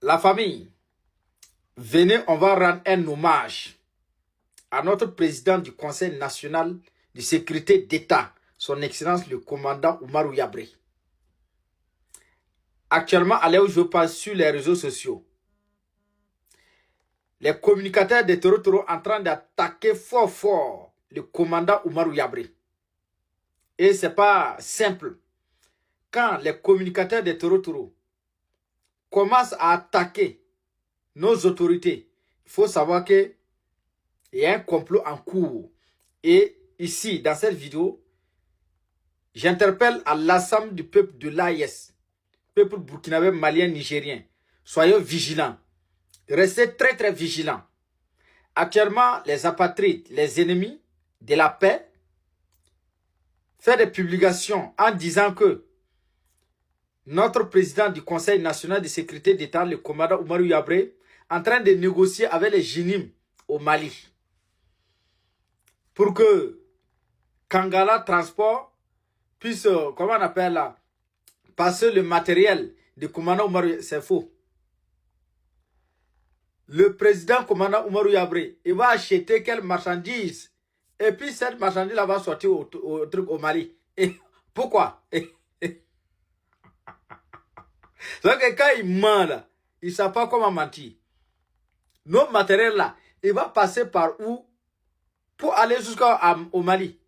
La famille, venez, on va rendre un hommage à notre président du Conseil national de sécurité d'État, son Excellence le commandant Oumarou Yabré. Actuellement, à l'heure où je passe sur les réseaux sociaux, les communicateurs de Toro Toro en train d'attaquer fort le commandant Oumarou Yabré. Et ce n'est pas simple. Quand les communicateurs de Toro Toro commencent à attaquer nos autorités, il faut savoir qu'il y a un complot en cours. Et ici, dans cette vidéo, j'interpelle à l'ensemble du peuple de l'AIS, peuple burkinabé, malien, nigérien. Soyez vigilants. Restez très vigilants. Actuellement, les apatrides, les ennemis de la paix, font des publications en disant que notre président du Conseil national de sécurité d'État, le commandant Oumarou Yabré, en train de négocier avec les Jinim au Mali pour que Kangala Transport puisse, comment on appelle là, passer le matériel du commandant Oumarou. C'est faux. Le président commandant Oumarou Yabré, il va acheter quelle marchandise et puis cette marchandise-là va sortir au Mali. Et pourquoi? Donc quand il ment là, il ne sait pas comment mentir. Nos matériels là, il va passer par où pour aller jusqu'au Mali.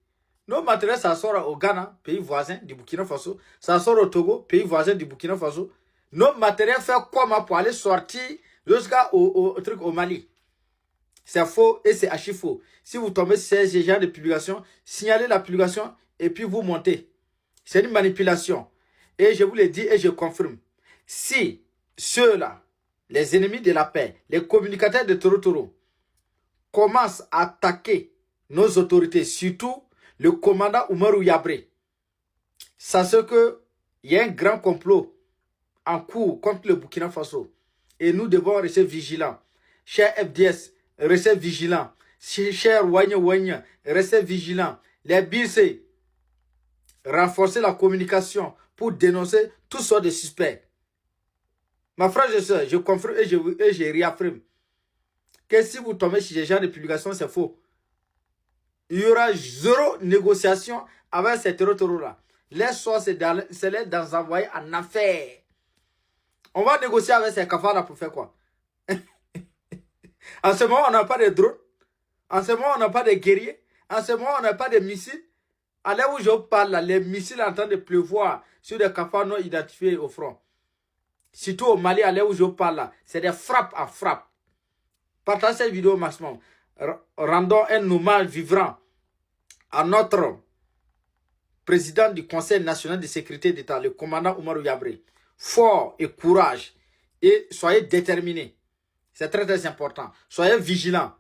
Nos matériels, ça sort au Ghana, pays voisin du Burkina Faso. Ça sort au Togo, pays voisin du Burkina Faso. Nos matériels font comment pour aller sortir jusqu'au Mali. C'est faux et c'est archi faux. Si vous tombez sur ces genres de publication, signalez la publication et puis vous montez. C'est une manipulation. Et je vous le dis et je confirme. Si ceux-là, les ennemis de la paix, les communicateurs de Toro Toro, commencent à attaquer nos autorités, surtout le commandant Oumarou Yabré, sachez qu'il y a un grand complot en cours contre le Burkina Faso. Et nous devons rester vigilants. Cher FDS, restez vigilants. Cher Wanya, restez vigilants. Les BC, renforcer la communication pour dénoncer toutes sortes de suspects. Ma frère et soeur, je confirme et je réaffirme que si vous tombez sur ces genres de publications, c'est faux. Il y aura zéro négociation avec ces terroristes-là. Les soins, c'est les dans envoyer en affaires. On va négocier avec ces cafards-là pour faire quoi? En ce moment, on n'a pas de drones. En ce moment, on n'a pas de guerriers. En ce moment, on n'a pas de missiles. À l'heure où je parle, là, les missiles sont en train de pleuvoir sur des cafards non identifiés au front. Surtout au Mali, à l'heure où je parle là, c'est des frappes à frappe. Partagez cette vidéo au maximum. Rendons un hommage vivant à notre président du Conseil national de sécurité d'État, le commandant Oumarou Yabré. Fort et courage. Et soyez déterminés. C'est très important. Soyez vigilants.